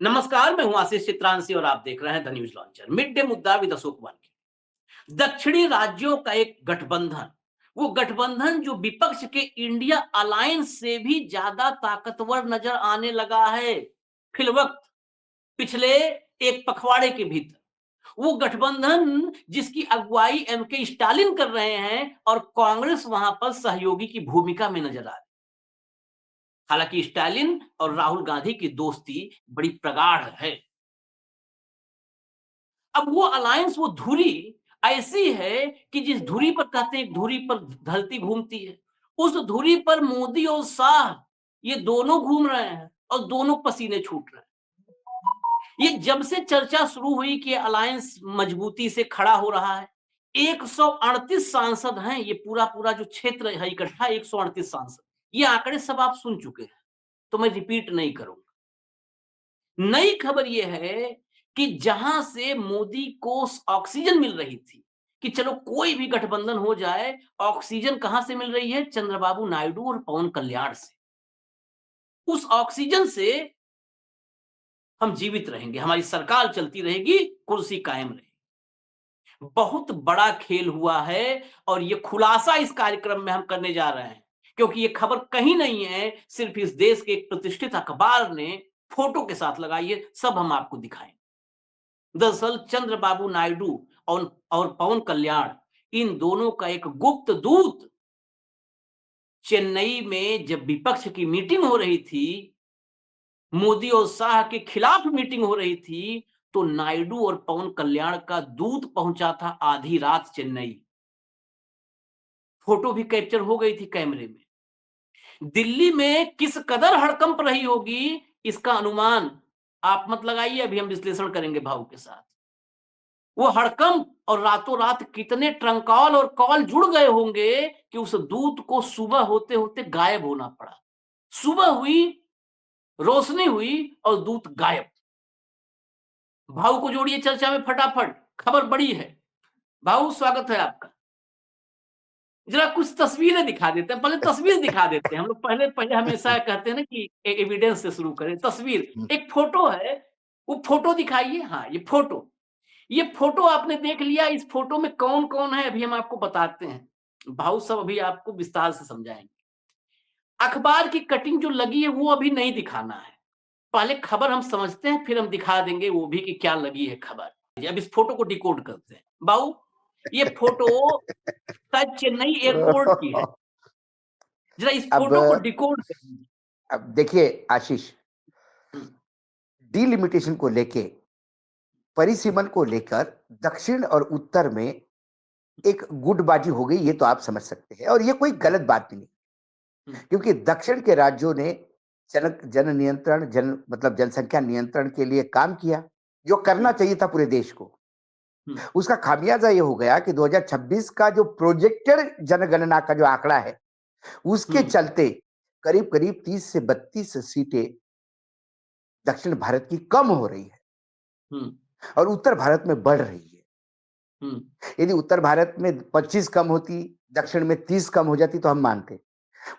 नमस्कार, मैं हूं आशीष चित्रांशी और आप देख रहे हैं the news launcher. Mid day मुद्दा विद अशोक वानखेड़े। दक्षिणी राज्यों का एक गठबंधन, वो गठबंधन जो विपक्ष के इंडिया अलायंस से भी ज्यादा ताकतवर नजर आने लगा है फिलवक्त, पिछले एक पखवाड़े के भीतर। वो गठबंधन जिसकी अगुवाई एमके स्टालिन कर रहे हैं और कांग्रेस वहां पर सहयोगी की भूमिका में नजर आ रही। हालांकि स्टालिन और राहुल गांधी की दोस्ती बड़ी प्रगाढ़ है। अब वो अलायंस, वो धुरी ऐसी है कि जिस धुरी पर कहते हैं एक धुरी पर धरती घूमती है, उस धुरी पर मोदी और शाह ये दोनों घूम रहे हैं और दोनों पसीने छूट रहे हैं। ये जब से चर्चा शुरू हुई कि अलायंस मजबूती से खड़ा हो रहा है, 138 सांसद हैं, ये पूरा पूरा जो क्षेत्र है इकट्ठा 138 सांसद। ये आंकड़े सब आप सुन चुके हैं, तो मैं रिपीट नहीं करूंगा। नई खबर यह है कि जहां से मोदी को ऑक्सीजन मिल रही थी कि चलो कोई भी गठबंधन हो जाए, ऑक्सीजन कहां से मिल रही है? चंद्रबाबू नायडू और पवन कल्याण से। उस ऑक्सीजन से हम जीवित रहेंगे, हमारी सरकार चलती रहेगी, कुर्सी कायम रहेगी। बहुत बड़ा खेल हुआ है और ये खुलासा इस कार्यक्रम में हम करने जा रहे हैं, क्योंकि ये खबर कहीं नहीं है, सिर्फ इस देश के एक प्रतिष्ठित अखबार ने फोटो के साथ लगाई है। सब हम आपको दिखाएंगे। दरअसल चंद्रबाबू नायडू और पवन कल्याण, इन दोनों का एक गुप्त दूत चेन्नई में जब विपक्ष की मीटिंग हो रही थी, मोदी और शाह के खिलाफ मीटिंग हो रही थी, तो नायडू और पवन कल्याण का दूत पहुंचा था आधी रात चेन्नई। फोटो भी कैप्चर हो गई थी कैमरे में। दिल्ली में किस कदर हड़कंप रही होगी, इसका अनुमान आप मत लगाइए, अभी हम विश्लेषण करेंगे भाव के साथ। वो हड़कंप और रातों रात कितने ट्रंकॉल और कॉल जुड़ गए होंगे कि उस दूत को सुबह होते होते गायब होना पड़ा। सुबह हुई, रोशनी हुई और दूत गायब। भाऊ को जोड़िए चर्चा में फटाफट, खबर बड़ी है। भाऊ, स्वागत है आपका। जरा कुछ तस्वीरें दिखा देते हैं, पहले तस्वीर दिखा देते हैं हम लोग। पहले पहले हमेशा कहते हैं ना कि एविडेंस से शुरू करें। तस्वीर, एक फोटो है, वो फोटो दिखाइए। हाँ, ये फोटो आपने देख लिया। इस फोटो में कौन कौन है अभी हम आपको बताते हैं। भाऊ सब अभी आपको विस्तार से समझाएंगे। अखबार की कटिंग जो लगी है वो अभी नहीं दिखाना है, पहले खबर हम समझते हैं, फिर हम दिखा देंगे वो भी कि क्या लगी है खबर। अब इस फोटो को डिकोड करते हैं। बाऊ, ये फोटो शायद चेन्नई एयरपोर्ट की है। जरा इस अब फोटो को डिकोड करिए। अब देखिए आशीष, हम्म, डिलिमिटेशन को लेके, परिसीमन को लेकर दक्षिण और उत्तर में एक गुटबाजी हो गई, ये तो आप समझ सकते हैं, और ये कोई गलत बात भी नहीं, हम्म, क्योंकि दक्षिण के राज्यों ने जन नियंत्रण, मतलब जनसंख्या नियंत्रण के लिए काम किया, जो करना हम्म, चाहिए था पूरे देश को। हम्म, उसका खामियाजा ये हो गया कि 2026 का जो प्रोजेक्टेड जनगणना का जो आंकड़ा है, उसके हम्म, चलते करीब करीब 30 से 32 सीटें दक्षिण भारत की कम हो रही है हम्म, और उत्तर भारत में बढ़ रही है। हम्म, यदि उत्तर भारत में 25 कम होती, दक्षिण में 30 कम हो जाती, तो हम मानते।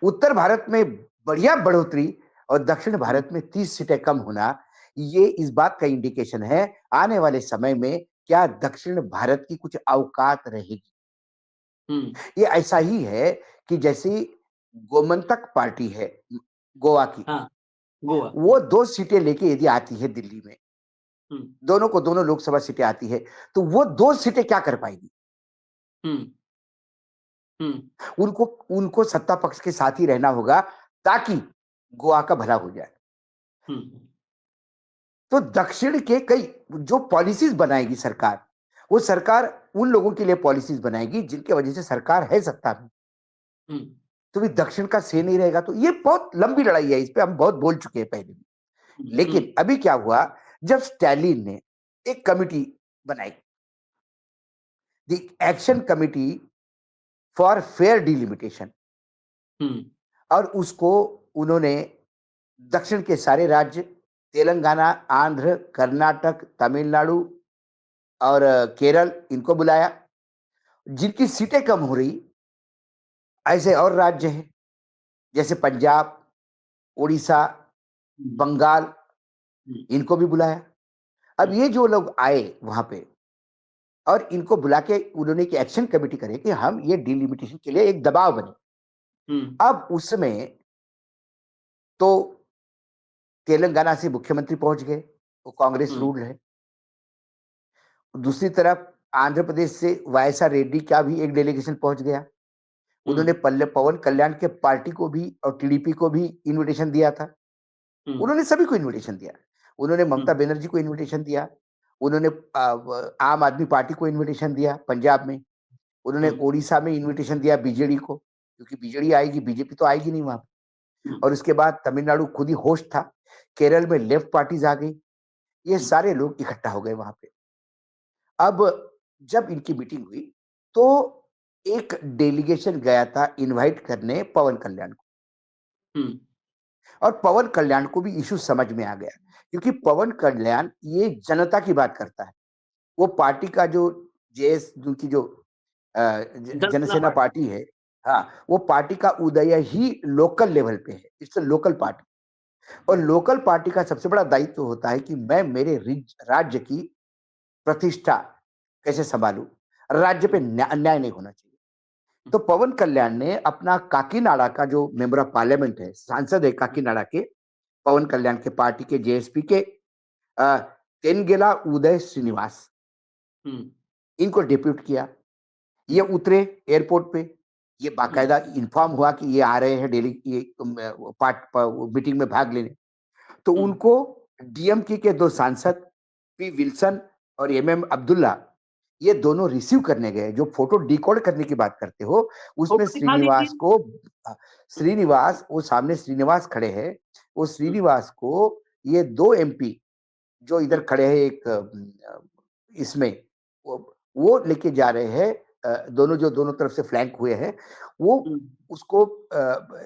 उत्तर भारत में बढ़िया बढ़ोतरी और दक्षिण हम्म, भारत में 30 सीटें कम होना, ये इस बात का इंडिकेशन है आने वाले समय में क्या दक्षिण भारत की कुछ औकात रहेगी। हम्म, ये ऐसा ही है कि जैसे गोमंतक पार्टी है गोवा की, हाँ, गोवा। वो 2 सीटें लेके यदि आती है दिल्ली में, हम्म, दोनों को दोनों लोकसभा सीटें आती है, तो वो 2 सीटें क्या कर पाएगी? हम्म, हम्म, उनको उनको सत्ता पक्ष के साथ ही रहना होगा ताकि गोवा का भला हो जाए। हम्म, तो दक्षिण के कई जो पॉलिसीज बनाएगी सरकार, वो सरकार उन लोगों के लिए पॉलिसीज बनाएगी जिनके वजह से सरकार है सत्ता में। हम्म, तो भी दक्षिण का से नहीं रहेगा, तो ये बहुत लंबी लड़ाई है, इस पे हम बहुत बोल चुके हैं पहले भी। हम्म, लेकिन अभी क्या हुआ, जब स्टैलिन ने एक कमिटी बनाई, the action committee for fair delimitation, hmm, और उसको उन्होंने दक्षिण के सारे राज्य, तेलंगाना, आंध्र, कर्नाटक, तमिलनाडु और केरल, इनको बुलाया। जिनकी सीटें कम हो रही, ऐसे और राज्य हैं जैसे पंजाब, उड़ीसा, हम्म, बंगाल, इनको भी बुलाया। अब ये जो लोग आए वहां पे और इनको बुला के उन्होंने एक एक्शन कमेटी करे कि हम ये डिलिमिटेशन के लिए एक दबाव बने। अब उसमें तो तेलंगाना से मुख्यमंत्री पहुंच गए, वो कांग्रेस रूल है। दूसरी तरफ आंध्र प्रदेश से वायएसआर रेड्डी का भी एक डेलीगेशन पहुंच गया। उन्होंने पवन कल्याण के पार्टी को भी और टीडीपी को भी इनविटेशन दिया था। उन्होंने सभी को इनविटेशन दिया। उन्होंने ममता बनर्जी को इनविटेशन दिया। उन्होंने आम आदमी पार्टी को इनविटेशन दिया पंजाब में। उन्होंने ओडिशा में इनविटेशन दिया बीजेडी को, क्योंकि बीजेडी आएगी, बीजेपी तो आएगी नहीं वहां पे। और उसके बाद तमिलनाडु खुद ही होस्ट था। केरल में लेफ्ट पार्टीज आ गई। ये सारे लोग इकट्ठा हो गए वहां पे। अब जब इनकी मीटिंग हुई तो एक डेलीगेशन गया था इनवाइट करने पवन कल्याण को, और पवन कल्याण को भी इशू समझ में आ गया, क्योंकि पवन कल्याण ये जनता की बात करता है। वो पार्टी का जो जेएस उनकी जो जनसेना पार्टी है, हाँ, वो पार्टी का उदय ही लोकल लेवल पे है। It's a local party. और लोकल पार्टी का सबसे बड़ा दायित्व होता है कि मैं मेरे राज्य की प्रतिष्ठा कैसे संभालूं, राज्य पे अन्याय नहीं होना चाहिए। तो पवन कल्याण ने अपना काकीनाडा का जो मेंबर ऑफ पार्लियामेंट है, सांसद है काकीनाडा के, पवन कल्याण के पार्टी के जेएसपी के तेनगेला उदय श्रीनिवास, इनको डिप्यूट किया। ये उतरे एयरपोर्ट पे। ये बाकायदा इन्फॉर्म हुआ कि ये आ रहे हैं डेली ये मीटिंग में भाग लेने। तो उनको डीएमके के दो सांसद पी विल्सन और एमएम अब्दुल्ला, ये दोनों रिसीव करने गए। जो फोटो डिकोड करने की बात करते हो, उसमें श्रीनिवास को, श्रीनिवास, वो सामने श्रीनिवास खड़े हैं, वो श्रीनिवास को ये दो एमपी जो इधर खड़े हैं एक इसमें, वो लेके जा रहे हैं। दोनों जो दोनों तरफ से फ्लैंक हुए हैं, वो उसको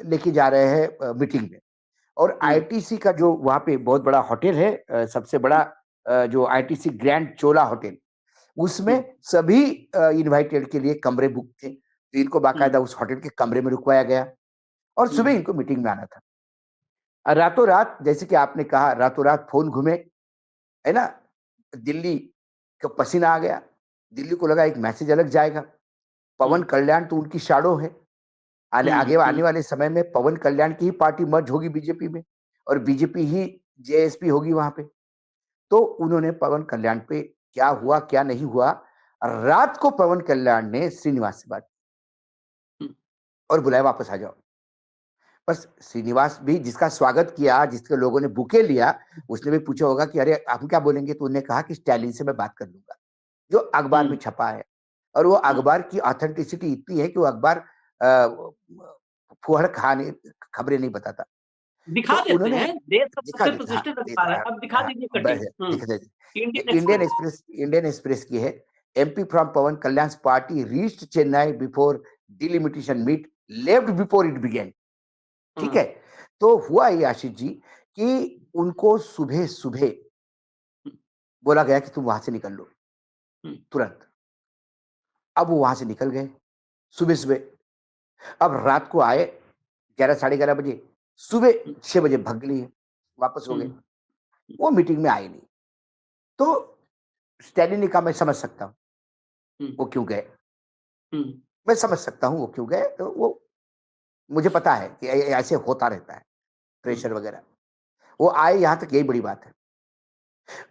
लेके जा रहे हैं मीटिंग में। और आईटीसी का जो वहां पे बहुत बड़ा होटल है, सबसे बड़ा जो आईटीसी ग्रैंड चोला होटल, उसमें सभी इनवाइटेड के लिए कमरे बुक थे। तो इनको बाकायदा उस होटल के कमरे में रुकवाया गया और सुबह इनको मीटिंग में आना था। रातों रात, जैसे कि आपने कहा, रातों रात फोन घूमे, है ना। दिल्ली का पसीना आ गया। दिल्ली को लगा एक मैसेज अलग जाएगा। पवन कल्याण तो उनकी शाडो है। आगे आने वाले समय में पवन कल्याण की ही पार्टी मर्ज होगी बीजेपी में, और बीजेपी ही जेएसपी होगी वहां पे। तो उन्होंने पवन कल्याण पे क्या हुआ क्या नहीं हुआ, रात को पवन कल्याण ने श्रीनिवास से बात की और बुलाया वापस आ जाओ। बस श्रीनिवास भी, जिसका स्वागत किया, जिसके लोगों ने बुके लिया, उसने भी पूछा होगा कि अरे आप क्या बोलेंगे, तो उन्होंने कहा कि स्टैलिन से मैं बात कर लूंगा, जो अखबार में छपा है। और वो अखबार की ऑथेंटिसिटी इतनी है कि वो अखबार फुहड़ खाने खबरें नहीं बताता। दिखा तो देते उन्होंने हैं, देश का दिखा सबसे देता, हाँ, प्रतिष्ठित देता, अखबार है। अब दिखा दीजिए cutting. Indian Express. Indian Express की है। MP from Pawan Kalyan party reached Chennai before delimitation meet left before it began. ठीक है। तो हुआ ये आशीष जी कि उनको सुबह सुबह बोला गया कि तुम वहां से निकल लो तुरंत। अब वो वहां से निकल गए सुबह सुबह। अब रात को आए 11 साढ़े 11 बजे, सुबह 6 बजे भाग लिए, वापस हो गए। वो मीटिंग में आए नहीं। तो स्टैलिन ने कहा मैं समझ सकता हूँ वो क्यों गए, मैं समझ सकता हूँ वो क्यों गए। तो वो, मुझे पता है कि ऐसे होता रहता है, प्रेशर वगैरह। वो आए, यहां तक यही बड़ी बात है।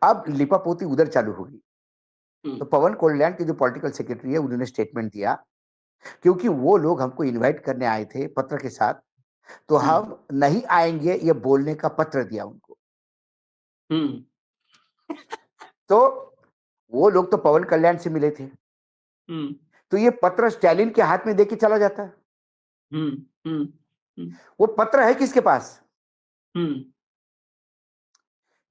अब लिपापोती उधर चालू होगी। तो पवन कल्याण के जो पॉलिटिकल सेक्रेटरी है, उन्होंने स्टेटमेंट दिया, क्योंकि वो लोग हमको इनवाइट करने आए थे पत्र के साथ, तो हम नहीं आएंगे ये बोलने का पत्र दिया उनको। तो वो लोग तो पवन कल्याण से मिले थे, तो ये पत्र स्टैलिन के हाथ में देके चला जाता है। वो पत्र है किसके पास?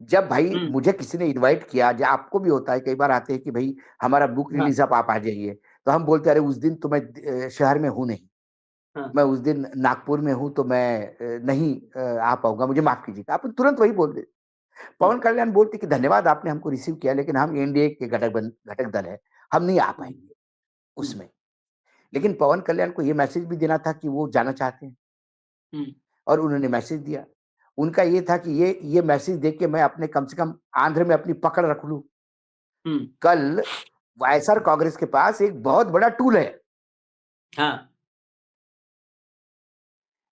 जब भाई मुझे किसी ने इनवाइट किया, जो आपको भी होता है, कई बार आते हैं कि भाई हमारा बुक रिलीज आप आ जाइए, तो हम बोलते अरे उस दिन तो मैं शहर में हूं नहीं, मैं उस दिन नागपुर में हूं, तो मैं नहीं आ पाऊंगा, मुझे माफ कीजिएगा। आप तुरंत वही बोल दे। पवन कल्याण बोलते कि धन्यवाद आपने हमको रिसीव किया, लेकिन हम एनडीए के घटक दल है, हम नहीं आ पाएंगे उसमें। लेकिन पवन कल्याण को ये मैसेज भी देना था कि वो जाना चाहते हैं, और उन्होंने मैसेज दिया। उनका ये था कि ये मैसेज देख के मैं अपने कम से कम आंध्र में अपनी पकड़ रख लूं। हम्म। कल वाईएसआर कांग्रेस के पास एक बहुत बड़ा टूल है। हाँ।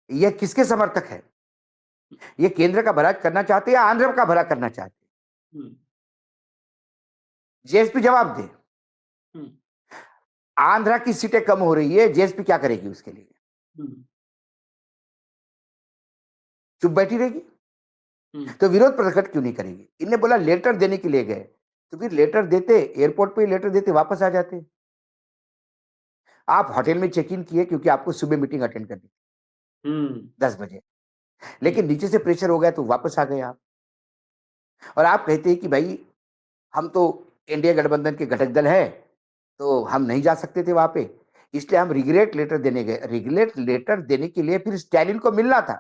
ये किसके समर्थक है? ये केंद्र का भला करना चाहते हैं या आंध्र का भला करना चाहते हैं? हम्म। जेएसपी जवाब दे। हम्म। आंध्रा की सीटें कम हो रही है, जेएसपी क्या करेगी उसके लिए? हम्म। चुप बैठी रहेगी? हम्म। तो विरोध प्रकट क्यों नहीं करेगी? इनने बोला लेटर देने के लिए गए, तो फिर लेटर देते, एयरपोर्ट पे लेटर देते, वापस आ जाते। आप होटल में चेक इन किए क्योंकि आपको सुबह मीटिंग अटेंड करनी थी हम्म। 10 बजे, हम्म। लेकिन नीचे से प्रेशर हो गया तो वापस आ गए आप। और आप कहते हैं कि भाई हम तो एनडीए गठबंधन के घटक दल है, तो हम नहीं जा सकते थे वहां पे, इसलिए हम रिग्रेट लेटर देने गए। रिग्रेट लेटर देने के लिए फिर स्टैलिन को मिलना था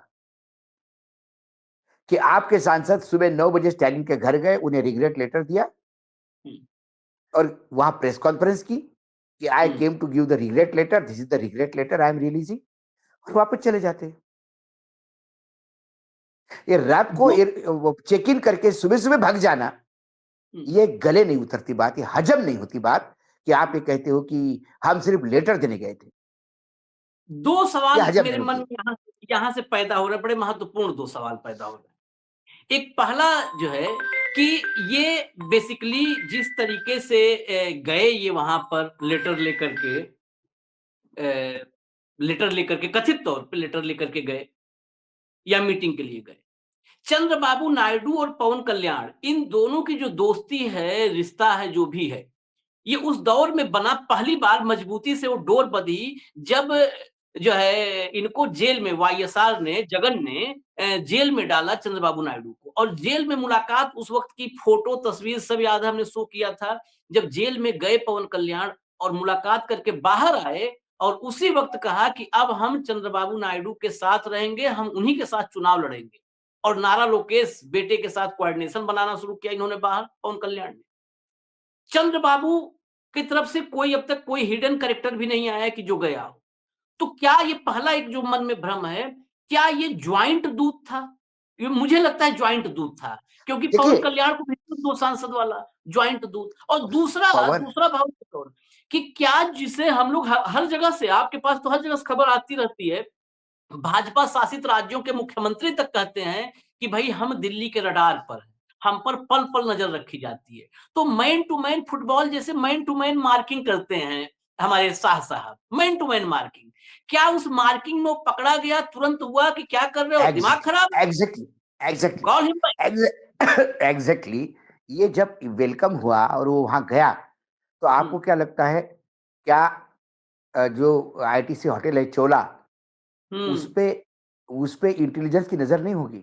कि आपके सांसद सुबह 9 बजे स्टैलिन के घर गए, उन्हें रिग्रेट लेटर दिया हम्म। और वहां प्रेस कॉन्फ्रेंस की कि I hmm. Came to give the regret letter, this is the regret letter I am releasing, और वापस चले जाते। ये रैप जो को चेक इन करके सुबह सुबह भाग जाना, हम्म, ये गले नहीं उतरती बात, ये हजम नहीं होती बात कि आप ये कहते हो कि हम सिर्फ लेटर देने गए थे। दो ये सवाल हजम मेरे नहीं मन होती। में यहाँ से पैदा हो रहे हैं, बड़े महत्वपूर्ण दो सवाल पैदा हो रहे हैं। एक पहला जो है कि ये बेसिकली जिस तरीके से गए ये वहां पर लेटर लेकर के कथित तौर पे लेटर लेकर के गए या मीटिंग के लिए गए। चंद्रबाबू नायडू और पवन कल्याण, इन दोनों की जो दोस्ती है, रिश्ता है, जो भी है, ये उस दौर में बना। पहली बार मजबूती से वो डोर बंधी जब जो है इनको जेल में वाईएसआर ने, जगन ने जेल में डाला चंद्रबाबू नायडू को। और जेल में मुलाकात, उस वक्त की फोटो तस्वीर सब याद है, हमने शो किया था। जब जेल में गए पवन कल्याण और मुलाकात करके बाहर आए और उसी वक्त कहा कि अब हम चंद्रबाबू नायडू के साथ रहेंगे, हम उन्हीं के साथ चुनाव लड़ेंगे। और नारा लोकेश बेटे के साथ कोऑर्डिनेशन बनाना शुरू किया इन्होंने बाहर, पवन कल्याण ने। चंद्रबाबू की तरफ से कोई अब तक कोई हिडन कैरेक्टर भी नहीं आया है कि जो गया हो। तो क्या ये पहला एक जो मन में भ्रम है, क्या ये ज्वाइंट दूत था? ये मुझे लगता है ज्वाइंट दूत था, क्योंकि पवन देखिए कल्याण को भी दो सांसद वाला ज्वाइंट दूत। और दूसरा पवन, दूसरा भाव और कि क्या जिसे हम लोग हर जगह से, आपके पास तो हर जगह से खबर आती रहती है, भाजपा शासित राज्यों के मुख्यमंत्री तक कहते हैं कि भाई हम दिल्ली के रडार पर हैं, हम पर पल पल नजर रखी जाती है। तो मैन टू मैन फुटबॉल जैसे मैन टू मैन मार्किंग करते हैं हमारे शाह साहब, मैन टू मैन मार्किंग। क्या उस मार्किंग में वो पकड़ा गया, तुरंत हुआ कि क्या कर रहे हो, दिमाग खराब है, exactly exactly call him. Exactly ये जब वेलकम हुआ और वो वहां गया, तो आपको क्या लगता है, क्या जो आईटीसी होटल है चोला, उस हम्म। पे उस पे इंटेलिजेंस की नजर नहीं होगी?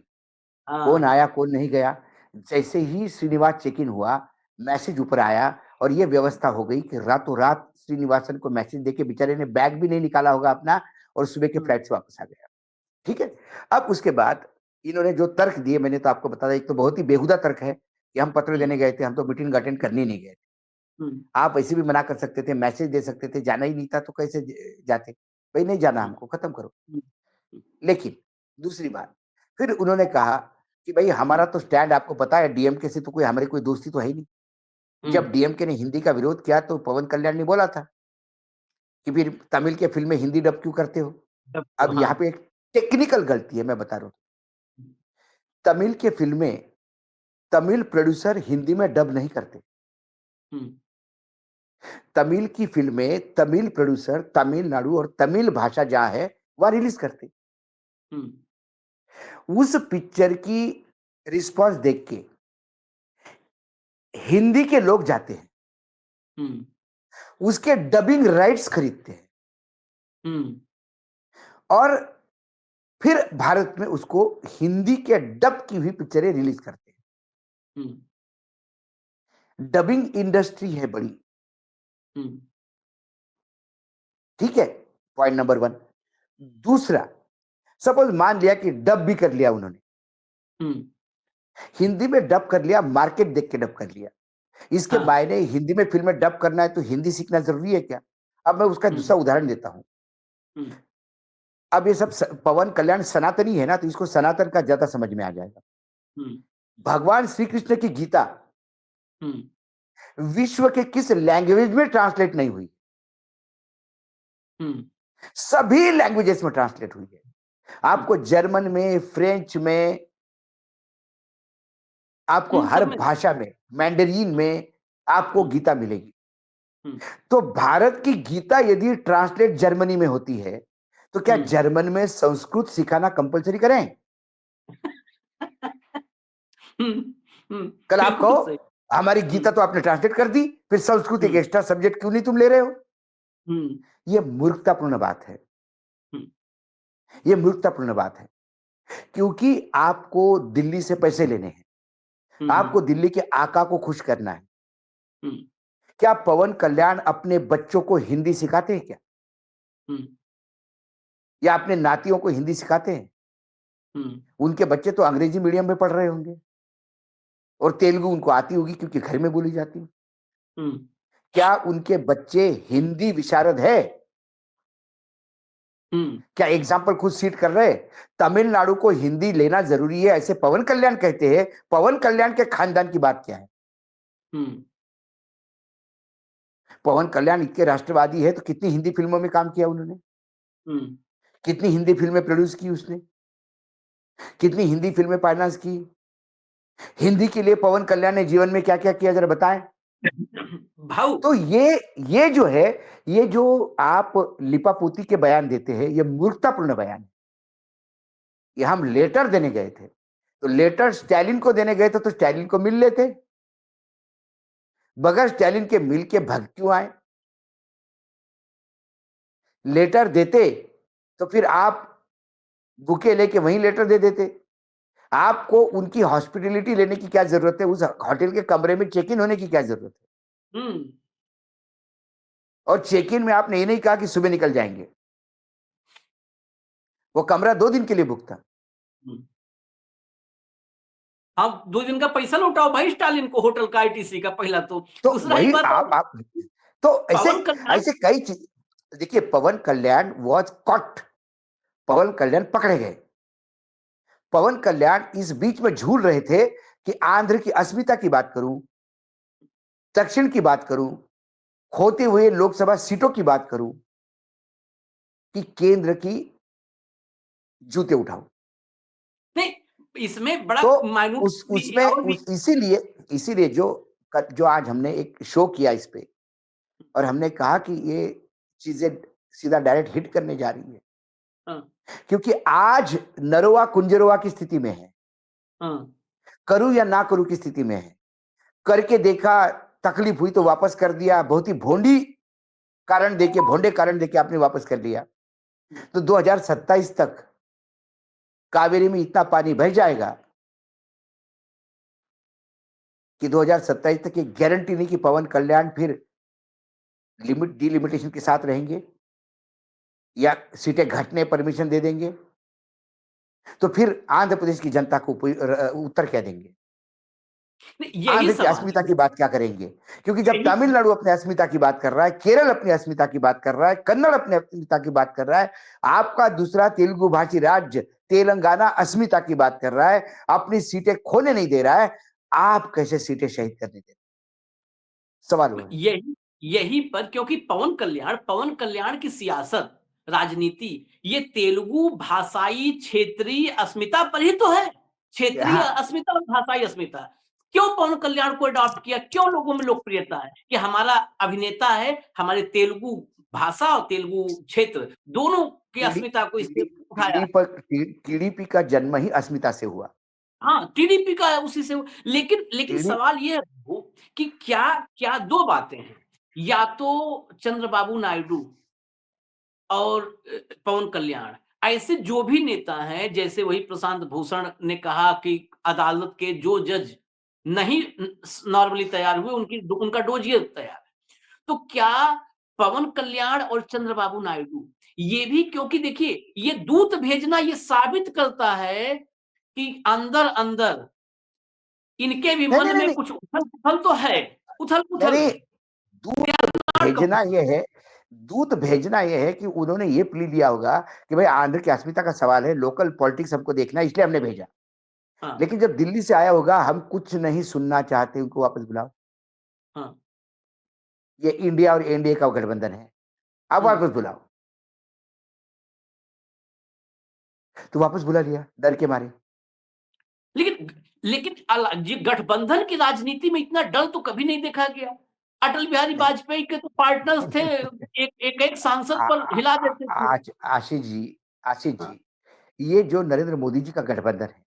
कौन हाँ। आया कौन नहीं गया? जैसे ही श्रीनिवास चेक इन हुआ, मैसेज ऊपर आया और ये व्यवस्था हो गई कि रातों रात श्रीनिवासन को मैसेज देके बेचारे ने बैग भी नहीं निकाला होगा अपना, और सुबह के हम्म। फ्लाइट से वापस आ गया। ठीक है। अब उसके बाद इन्होंने जो तर्क दिए, मैंने तो आपको बताया, एक तो बहुत ही बेहुदा तर्क है कि हम पत्र हम्म। देने गए थे, हम तो मीटिंग अटेंड करने नहीं गए थे। हम्म। आप ऐसे भी मना कर सकते थे, मैसेज दे सकते थे, जाना ही नहीं था तो कैसे जाते? भाई नहीं जाना हम्म। हमको, खत्म करो। हम्म। लेकिन दूसरी बात, फिर उन्होंने कहा कि भाई हमारा तो स्टैंड आपको पता है, डीएमके से तो कोई हमारी कोई दोस्ती तो है ही नहीं। हम्म। जब डीएमके ने हिंदी का विरोध किया तो पवन कल्याण ने बोला था कि फिर तमिल के फिल्में हिंदी डब क्यों करते हो? तब तो अब हाँ। यहाँ पे एक टेक्निकल गलती है, मैं बता रहा हूँ। तमिल के फिल्में तमिल प्रोड्यूसर हिंदी में डब नहीं करते। हम्म। तमिल की फिल्में तमिल प्रोड्यूसर तमिलनाडु और तमिल भाषा जहां है वह रिलीज करते। हम्म। उस पिक्चर की रिस्पांस देख के हिंदी के लोग जाते हैं, हम्म। उसके डबिंग राइट्स खरीदते हैं हम्म। और फिर भारत में उसको हिंदी के डब की हुई पिक्चरें रिलीज करते हम्म। हैं। डबिंग इंडस्ट्री है बड़ी। हम्म। ठीक है, पॉइंट नंबर वन। दूसरा, सपोज मान लिया कि डब भी कर लिया उन्होंने, हम्म। हिंदी में डब कर लिया, मार्केट देख के डब कर लिया। इसके हाँ। मायने हिंदी में फिल्में डब करना है तो हिंदी सीखना जरूरी है क्या? अब मैं उसका हम्म। दूसरा उदाहरण देता हूं। हम्म। अब ये सब पवन कल्याण सनातनी है ना, तो इसको सनातन का ज्यादा समझ में आ जाएगा। हम्म भगवान श्री कृष्ण की गीता हम्म विश्व के किस लैंग्वेज में ट्रांसलेट नहीं हुई? हम्म सभी लैंग्वेजेस में ट्रांसलेट हुई है। आपको जर्मन में, फ्रेंच में, आपको हर सब में। भाषा में, मैंडरीन में आपको हम्म गीता मिलेगी। हम्म तो भारत की गीता यदि ट्रांसलेट जर्मनी में होती है, तो क्या हम्म जर्मन में संस्कृत सिखाना कंपलसरी करें? कल आप बिल्कुल कहो सही। हमारी हम्म गीता तो आपने ट्रांसलेट कर दी, फिर संस्कृत एक हम्म एक्स्ट्रा सब्जेक्ट क्यों नहीं तुम ले रहे हो? हम्म ये मूर्खतापूर्ण बात है। हम्म ये मूर्खतापूर्ण बात है, क्योंकि आपको दिल्ली से पैसे लेने हैं, हम्म आपको दिल्ली के आका को खुश करना है। हम्म क्या पवन कल्याण अपने बच्चों को हिंदी सिखाते हैं क्या? हम्म या अपने नातियों को हिंदी सिखाते हैं? हम्म उनके बच्चे तो अंग्रेजी मीडियम में पढ़ रहे होंगे, और तेलुगु उनको आती होगी क्योंकि घर में बोली जाती है। हम्म क्या उनके बच्चे हिंदी विशारद है? हम्म क्या एग्जाम्पल खुद सीट कर रहे? तमिलनाडु को हिंदी लेना जरूरी है ऐसे पवन कल्याण कहते हैं। पवन कल्याण के खानदान की बात क्या है? हम्म पवन कल्याण इतने राष्ट्रवादी है तो कितनी हिंदी फिल्मों में काम किया उन्होंने? हम्म कितनी हिंदी फिल्में प्रोड्यूस की उसने? कितनी हिंदी फिल्में फाइनेंस की? हिंदी के लिए पवन कल्याण ने जीवन में क्या क्या किया, जरा बताएं। भाऊ। तो ये जो है, ये जो आप लिपापोती के बयान देते हैं, ये मूर्खतापूर्ण बयान है। ये हम लेटर देने गए थे, तो लेटर स्टैलिन को देने गए थे तो स्टैलिन को मिल लेते, बगैर स्टैलिन के मिल के भग क्यों आए? लेटर देते तो फिर आप बुके लेके वहीं लेटर दे देते। आपको उनकी हॉस्पिटलिटी लेने की क्या जरूरत है? उस होटल के कमरे में चेक इन होने की क्या जरूरत है? हम्म और चेक इन में आपने ये नहीं कहा कि सुबह निकल जाएंगे। वो कमरा 2 दिन के लिए बुक था। हम्म। आप 2 दिन का पैसा लौटाओ भाई स्टालिन को, होटल का, आईटीसी का पहला। तो तो दूसरा ही वही बात है, आप तो ऐसे पवन कल्याण। ऐसे कई चीज। देखिए, पवन कल्याण वॉज कॉट। पवन कल्याण पकड़े गए। पवन कल्याण इस बीच में झूल रहे थे कि आंध्र की अस्मिता की बात करूं, दक्षिण की बात करूं, खोते हुए लोकसभा सीटों की बात करूं, कि केंद्र की जूते उठाओ। नहीं, इसमें बड़ा तो माइन्यूट उस उसमें और भी। उस इसीलिए इसीलिए जो आज हमने एक शो किया इस पे, और हमने कहा कि ये चीजें सीधा डायरेक्ट हिट करने जा रही है, हाँ क्योंकि आज नरोवा कुंजरोवा की स्थिति में है, हाँ करूं या ना करूं की स्थिति में है। करके देखा, तकलीफ हुई तो वापस कर दिया, बहुत ही भोंडे कारण देके आपने वापस कर दिया। तो 2027 तक कावेरी में इतना पानी बह जाएगा कि 2027 तक ये गारंटी नहीं कि पवन कल्याण फिर डिलिमिटेशन के साथ रहेंगे या सीटें घटने परमिशन दे देंगे। तो फिर आंध्र प्रदेश की जनता को उत्तर क्या देंगे? नहीं, यही आंध्र की सवाल अस्मिता है। की बात क्या करेंगे? क्योंकि जब यही तमिलनाडु अपने अस्मिता की बात कर रहा है, केरल अपनी अस्मिता की बात कर रहा है, कन्नड़ अपने अस्मिता की बात कर रहा है, आपका दूसरा तेलुगु भाषी राज्य तेलंगाना अस्मिता की बात कर रहा है, अपनी सीटें खोने नहीं दे रहा है, आप कैसे सीटें शहीद करने दे रहे? सवाल वो है। यही यही पर, क्योंकि पवन कल्याण की सियासत, राजनीति, ये तेलुगु भाषाई क्षेत्रीय अस्मिता पर ही तो है। क्षेत्रीय हाँ, अस्मिता और भाषाई अस्मिता। क्यों पवन कल्याण को अडॉप्ट किया, क्यों लोगों में लोकप्रियता है? कि हमारा अभिनेता है, हमारे तेलुगु भाषा और तेलुगु क्षेत्र दोनों की अस्मिता को इसने उठाया। टीडीपी का जन्म ही अस्मिता से हुआ। हाँ, टीडीपी का है उसी से। लेकिन लेकिन टीडी सवाल ये है वो, कि क्या क्या दो बातें हैं। या तो चंद्रबाबू नायडू और पवन कल्याण, ऐसे जो भी नेता हैं, जैसे वही प्रशांत भूषण ने कहा कि अदालत के जो जज नहीं नॉर्मली तैयार हुए, उनका डोज ये तैयार है। तो क्या पवन कल्याण और चंद्रबाबू नायडू ये भी, क्योंकि देखिए ये दूत भेजना ये साबित करता है कि अंदर अंदर इनके भी नहीं मन नहीं में नहीं कुछ उथल पुथल तो है, उथल नहीं पुथल नहीं है। दूत भेजना ये है, दूत भेजना ये है कि उन्होंने ये प्ली लिया होगा कि भाई आंध्र की अस्मिता का सवाल है, लोकल पॉलिटिक्स हमको देखना है, इसलिए हमने भेजा। हाँ लेकिन जब दिल्ली से आया होगा, हम कुछ नहीं सुनना चाहते, उनको वापस बुलाओ। हाँ। ये इंडिया और एनडीए का गठबंधन है, अब हम्म। वापस बुलाओ। तो वापस बुला लिया डर के मारे। लेकिन लेकिन ये गठबंधन की राजनीति में इतना डर तो कभी नहीं देखा गया। अटल बिहारी नहीं, वाजपेयी के तो पार्टनर्स थे, एक सांसद आ- पर हिला देते थे। आशीष जी, आशीष जी, ये जो नरेंद्र मोदी जी का गठबंधन है,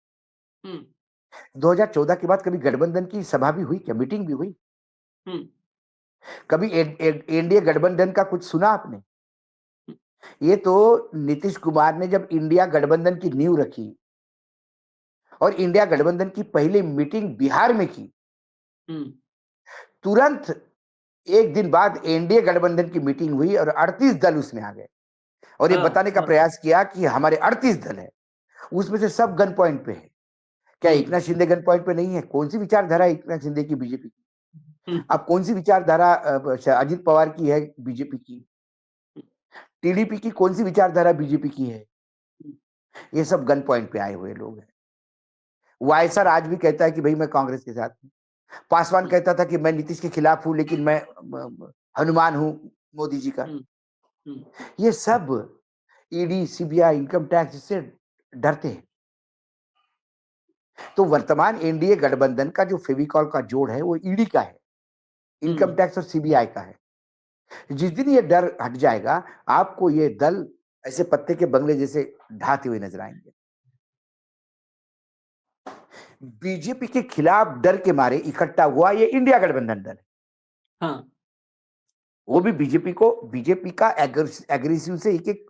हम्म 2014 के बाद कभी गठबंधन की सभा भी हुई क्या, मीटिंग भी हुई? हम्म कभी एनडीए गठबंधन का कुछ सुना आपने? ये तो नीतीश कुमार ने जब इंडिया गठबंधन की नींव रखी और इंडिया गठबंधन की पहली मीटिंग बिहार में की, हम्म तुरंत एक दिन बाद एनडीए गठबंधन की मीटिंग हुई और 38 दल उसमें आ गए और ये हाँ बताने का हाँ। प्रयास किया कि हमारे 38 दल है, उसमें से सब गन पॉइंट पे है। क्या हम्म एकनाथ शिंदे गन पॉइंट पे नहीं है? कौन सी विचारधारा है एकनाथ शिंदे की, बीजेपी की? हम्म अब कौन सी विचारधारा अजित पवार की है, बीजेपी की? टीडीपी की कौन सी विचारधारा बीजेपी की है? ये सब गन पॉइंट पे आए हुए लोग हैं। वायसर आज भी कहता है कि भाई मैं कांग्रेस के साथ हूँ। पासवान हम्म कहता था कि मैं नीतीश के खिलाफ हूं, लेकिन मैं हनुमान हूं मोदी जी का। हम्म हम्म ये सब ईडी, सीबीआई, इनकम टैक्स इससे डरते हैं। तो वर्तमान एनडीए गठबंधन का जो फेविकॉल का जोड़ है वो ईडी का है, इनकम हम्म। टैक्स और सीबीआई का है। जिस दिन ये डर हट जाएगा, आपको ये दल ऐसे पत्ते के बंगले जैसे ढाते हुए नजर आएंगे। बीजेपी के खिलाफ डर के मारे इकट्ठा हुआ ये इंडिया गठबंधन दल, हाँ वो भी बीजेपी का एग्रेसिव से एक एक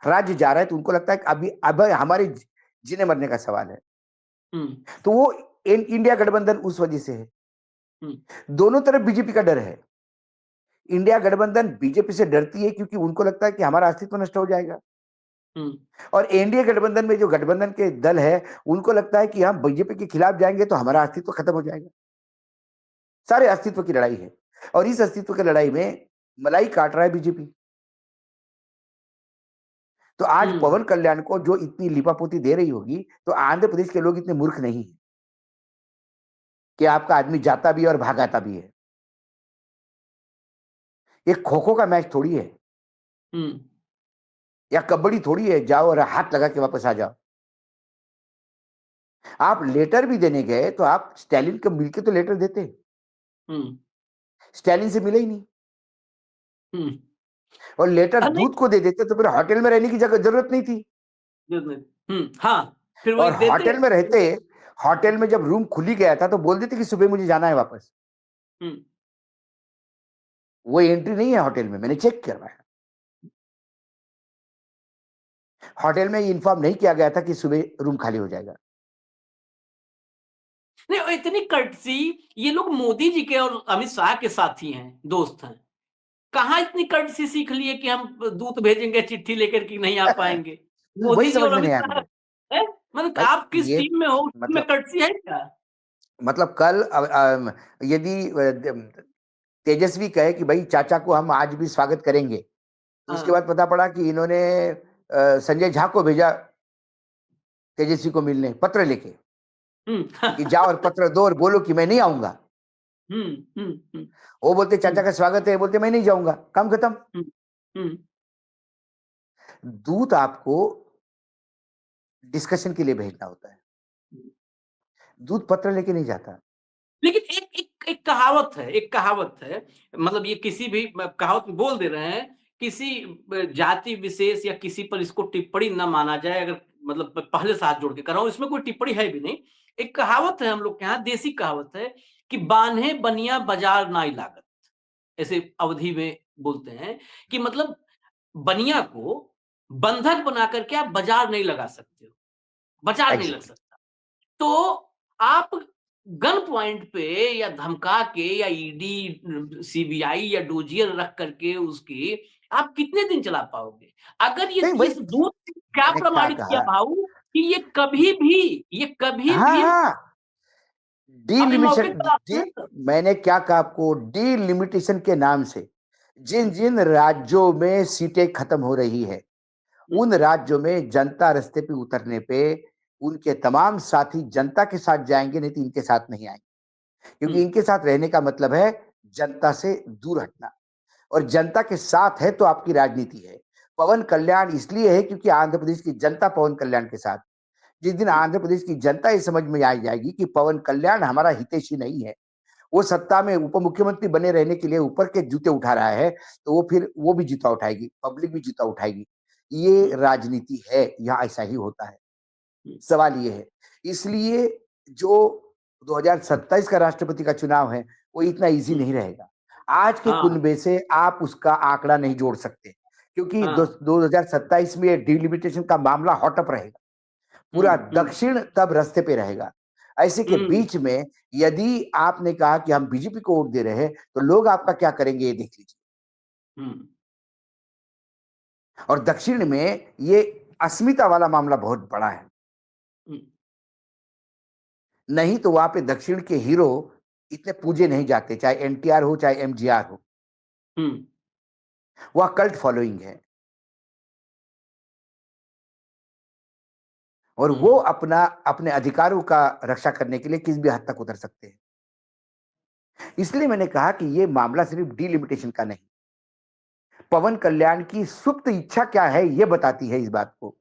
राज्य जा रहा है, तो उनको लगता है कि अभी अब हमारे जीने मरने का सवाल है। हम्म तो वो इंडिया गठबंधन उस वजह से है। हम्म दोनों तरफ बीजेपी का डर है। इंडिया गठबंधन बीजेपी से डरती है क्योंकि उनको लगता है कि हमारा अस्तित्व नष्ट हो जाएगा, हम्म और एनडीए गठबंधन में जो गठबंधन के दल है उनको लगता है कि हम बीजेपी के खिलाफ जाएंगे तो हमारा अस्तित्व खत्म हो जाएगा। सारे अस्तित्व की लड़ाई है, और इस अस्तित्व की लड़ाई में मलाई काट रहा है बीजेपी। तो आज हम्म। पवन कल्याण को जो इतनी लिपापोती दे रही होगी, तो आंध्र प्रदेश के लोग इतने मूर्ख नहीं है कि आपका आदमी जाता भी है और भागाता भी है। ये खो खो का मैच थोड़ी है, हम्म। या कबड्डी थोड़ी है जाओ और हाथ लगा के वापस आ जाओ। आप लेटर भी देने गए तो आप स्टैलिन को मिलके तो लेटर देते, हम्म स्टैलिन से मिले ही नहीं। हम्म। और लेटर नहीं, दूध को दे देते तो फिर होटल में रहने की जगह जरूरत नहीं थी। हाँ, फिर वही और देते। होटल में जब रूम खुली गया था तो बोल देते कि सुबह मुझे जाना है वापस। हम्म वो एंट्री नहीं है होटल में, मैंने चेक करवाया। होटल में इन्फॉर्म नहीं किया गया था कि सुबह रूम खाली हो जाएगा। नहीं, और इतनी कर्टसी, ये लोग मोदी जी के और अमित शाह के साथी हैं, दोस्त हैं। कहाँ इतनी कर्टसी सीख लिए कि हम दूत भेजेंगे चिट्ठी लेकर कि नहीं आ पाएंगे। वही मोदी जी समझ और में अमित नहीं आया शाह मुझे है? मतलब भाई। आप किस ये टीम में हो, उस टीम में मतलब कर्टसी है क्या? कल यदि तेजस्वी कहे कि भाई चाचा को हम आज भी स्वागत करेंगे, तो उसके हाँ। बाद पता पड़ा कि इन्होंने संजय झा को भेजा तेजस्वी को मिलने पत्र लेके कि हम्म जाओ और पत्र दो और बोलो कि मैं नहीं आऊंगा। हम्म हम्म हम्म वो बोलते चाचा हम्म का स्वागत है, बोलते मैं नहीं जाऊंगा, काम खत्म। हम्म हम्म दूत आपको डिस्कशन के लिए भेजना होता है, दूत पत्र लेके नहीं जाता। लेकिन एक कहावत है, मतलब ये किसी भी कहावत में बोल दे रहे हैं, किसी जाति विशेष या किसी पर इसको टिप्पणी ना माना जाए। अगर मतलब पहले से हाथ जोड़ के कर रहा हूं, इसमें कोई टिप्पणी है भी नहीं। एक कहावत है हम लोग के यहाँ, देसी कहावत है कि बान्हे बनिया बाजार नाई लागत। ऐसे अवधि में बोलते हैं कि मतलब बनिया को बंधक बना करके आप बाजार नहीं लगा सकते हो, बाजार नहीं लग एग्जैक्टली। सकता। तो आप गन पॉइंट पे या धमका के या ईडी, सीबीआई या डोजियर रख करके उसकी आप कितने दिन चला पाओगे? अगर नहीं ये वही दूत क्या मैंने क्या प्रमाणित किया कहा। भाऊ कि ये कभी हाँ भी हाँ, अपने मौके डीलिमिटेशन पर आते हैं डी, सर। मैंने क्या कहा आपको, डीलिमिटेशन के नाम से जिन जिन राज्यों में सीटें खत्म हो रही है, उन राज्यों में जनता रास्ते पे उतरने पे उनके तमाम साथी जनता के साथ जाएंगे, नहीं तो इनके साथ नहीं आएंगे, क्योंकि इनके साथ रहने का मतलब है जनता से दूर हटना, और जनता के साथ है तो आपकी राजनीति है। पवन कल्याण इसलिए है क्योंकि आंध्र प्रदेश की जनता पवन कल्याण के साथ। जिस दिन आंध्र प्रदेश की जनता ये समझ में आ जाएगी कि पवन कल्याण हमारा हितैषी नहीं है, वो सत्ता में उप मुख्यमंत्री बने रहने के लिए ऊपर के जूते उठा रहा है, तो वो फिर वो भी जूता उठाएगी, पब्लिक भी जूता उठाएगी। ये राजनीति है, यहाँ ऐसा ही होता है। सवाल ये है, इसलिए जो 2027 का राष्ट्रपति का चुनाव है, वो इतना ईज़ी नहीं रहेगा। आज के हाँ कुनबे से आप उसका आंकड़ा नहीं जोड़ सकते, क्योंकि हाँ 2027 में डिलिमिटेशन का मामला हॉट अप रहेगा। पूरा हम्म दक्षिण तब रास्ते पे रहेगा। ऐसे के हम्म बीच में यदि आपने कहा कि हम बीजेपी को वोट दे रहे हैं, तो लोग आपका क्या करेंगे ये देख लीजिए। हम्म और दक्षिण में ये अस्मिता वाला मामला बहुत बड़ा है। हम्म नहीं तो वहां पे दक्षिण के हीरो इतने पूजे नहीं जाते, चाहे एनटीआर हो चाहे एमजीआर हो। हम्म वह कल्ट फॉलोइंग है, और वो हम्म अपना अपने अधिकारों का रक्षा करने के लिए किस भी हद तक उतर सकते हैं। इसलिए मैंने कहा कि ये मामला सिर्फ डिलिमिटेशन का नहीं, पवन कल्याण की सुप्त इच्छा क्या है ये बताती है इस बात को।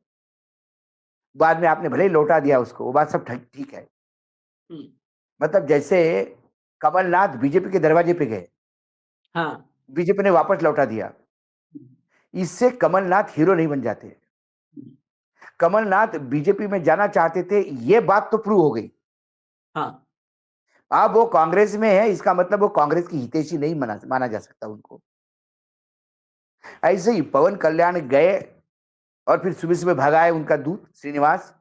बाद में आपने भले ही लौटा दिया उसको, वो बात सब ठीक ठीक है। हम्म, मतलब जैसे कमलनाथ बीजेपी के दरवाजे पे गए, हाँ बीजेपी ने वापस लौटा दिया। इससे कमलनाथ हीरो नहीं बन जाते। कमलनाथ बीजेपी में जाना चाहते थे, ये बात तो प्रूव हो गई। हाँ अब वो कांग्रेस में है, इसका मतलब वो कांग्रेस की हितैषी नहीं माना जा सकता उनको। ऐसे ही पवन कल्याण गए और फिर सुबह सुबह भगाए उनका दूत श्रीनिवास।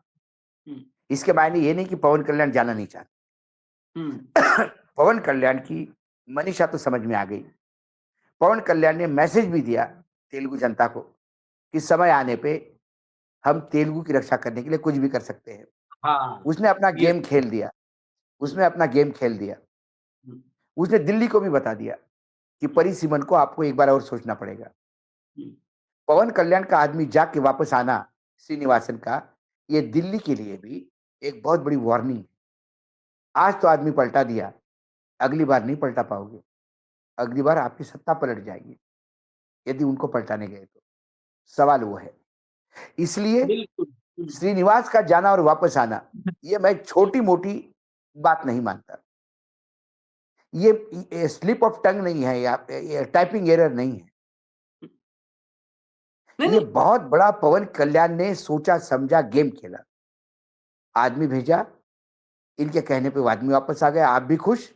हम्म इसके मायने ये नहीं कि पवन कल्याण जाना नहीं चाहते। हम्म पवन कल्याण की मनीषा तो समझ में आ गई। पवन कल्याण ने मैसेज भी दिया तेलुगु जनता को कि समय आने पे हम तेलुगु की रक्षा करने के लिए कुछ भी कर सकते हैं। हाँ उसने अपना ये गेम खेल दिया, उसने अपना गेम खेल दिया। हम्म उसने दिल्ली को भी बता दिया कि परिसीमन को आपको एक बार और सोचना पड़ेगा। हम्म पवन कल्याण का आदमी जाके वापस आना श्रीनिवासन का, ये दिल्ली के लिए भी एक बहुत बड़ी वार्निंग है। आज तो आदमी पलटा दिया, अगली बार नहीं पलटा पाओगे। अगली बार आपकी सत्ता पलट जाएगी यदि उनको पलटाने गए तो। सवाल वो है। इसलिए बिल्कुल श्रीनिवास का जाना और वापस आना, ये मैं छोटी मोटी बात नहीं मानता। ये स्लिप ऑफ टंग नहीं है, या ये टाइपिंग एरर नहीं है। नहीं ये नहीं बहुत बड़ा पवन कल्याण ने सोचा समझा गेम खेला। आदमी भेजा, इनके कहने पे वो आदमी वापस आ गया, आप भी खुश,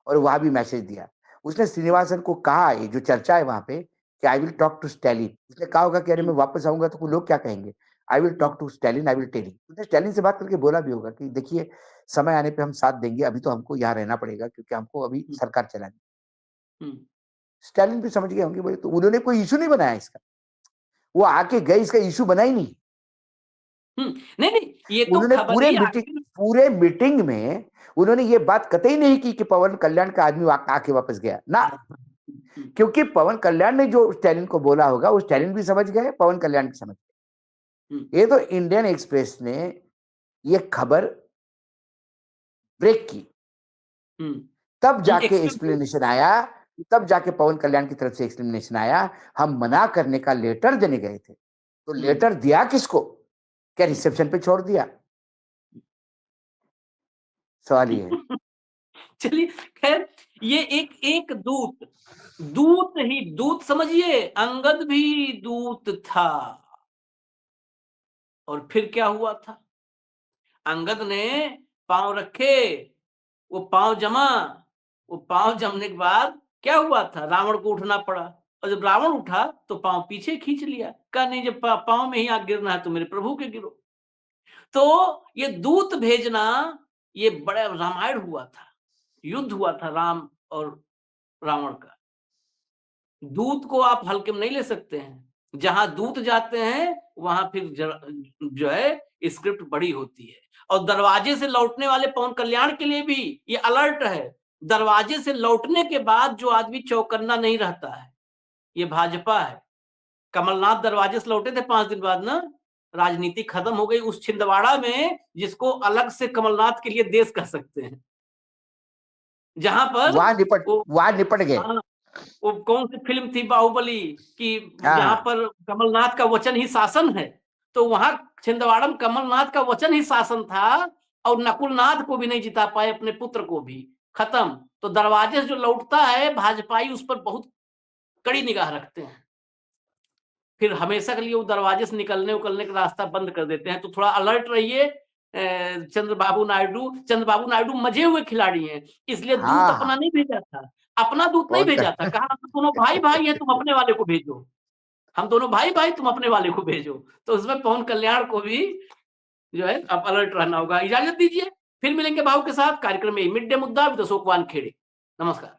और वहां भी मैसेज दिया। उसने श्रीनिवासन को कहा, ये जो चर्चा है वहां पे, कि I will talk to Stalin. उसने कहा होगा कि अरे मैं हम्म वापस आऊंगा तो लोग क्या कहेंगे। I will hmm talk to Stalin, I will tell him. उसने स्टैलिन से बात करके बोला भी होगा कि देखिए, समय आने पे हम साथ देंगे, अभी तो हमको यहाँ रहना पड़ेगा क्योंकि हमको अभी हम्म सरकार चलानी। हम्म स्टैलिन भी समझ गए होंगे, बोले तो उन्होंने कोई इशू नहीं बनाया इसका। वो आके गए, इसका इशू बना ही नहीं। नहीं नहीं ये तो उन्होंने खबर ही आखिर पूरे मीटिंग में उन्होंने ये बात कतई नहीं की कि पवन कल्याण का आदमी आके वापस गया ना। क्योंकि पवन कल्याण ने जो स्टैलिन को बोला होगा, वो स्टैलिन भी समझ गए, पवन कल्याण भी समझ गए। ये तो इंडियन एक्सप्रेस ने ये खबर ब्रेक की, तब जाके एक्सक्लूसिव एक्सप्लेनेशन आया। तब जाके पवन कल्याण की तरफ से एक्सप्लेनेशन आया, हम मना करने का लेटर देने गए थे, तो लेटर दिया किसको, क्या रिसेप्शन पे छोड़ दिया। सवाल ये है। चलिए खैर ये एक एक दूत दूत ही दूत समझिए, अंगद भी दूत था। और फिर क्या हुआ था, अंगद ने पांव रखे, वो पांव जमा, वो पांव जमने के बाद क्या हुआ था, रावण को उठना पड़ा। और जब रावण उठा तो पांव पीछे खींच लिया, कहा नहीं जब पांव में ही आग गिरना है तो मेरे प्रभु के गिरो। तो ये दूत भेजना, ये बड़ा रामायण हुआ था, युद्ध हुआ था राम और रावण का। दूत को आप हल्के में नहीं ले सकते हैं, जहां दूत जाते हैं वहां फिर जो है स्क्रिप्ट बड़ी होती है। और दरवाजे से लौटने वाले पवन कल्याण के लिए भी ये अलर्ट है, दरवाजे से लौटने के बाद जो आदमी चौकन्ना नहीं रहता है, ये भाजपा है। कमलनाथ दरवाजे से लौटे थे 5 दिन बाद ना, राजनीति खत्म हो गई उस छिंदवाड़ा में, जिसको अलग से कमलनाथ के लिए देश कह सकते हैं। जहां पर वो वहां निपट गए। हाँ, वो कौन सी फिल्म थी बाहुबली की, जहां हाँ, पर कमलनाथ का वचन ही शासन है, तो वहां छिंदवाड़ा में कमलनाथ का वचन ही शासन था, और नकुलनाथ को भी नहीं जिता पाए, अपने पुत्र को भी, खत्म। तो दरवाजे से जो लौटता है भाजपाई, उस पर बहुत कड़ी निगाह रखते हैं, फिर हमेशा के लिए वो दरवाजे से निकलने उकलने का रास्ता बंद कर देते हैं। तो थोड़ा अलर्ट रहिए। चंद्रबाबू नायडू मजे हुए खिलाड़ी हैं, इसलिए दूत हाँ, अपना नहीं भेजा था, अपना दूत नहीं फोन भेजा था, कर कहा हम दोनों भाई भाई हैं, तुम अपने वाले को भेजो, हम दोनों भाई भाई, तुम अपने वाले को भेजो। तो उसमें पवन कल्याण को भी जो है अब अलर्ट रहना होगा। इजाजत दीजिए, फिर मिलेंगे भाव के साथ कार्यक्रम में मिड डे मुद्दा विद अशोक वानखेड़े। नमस्कार।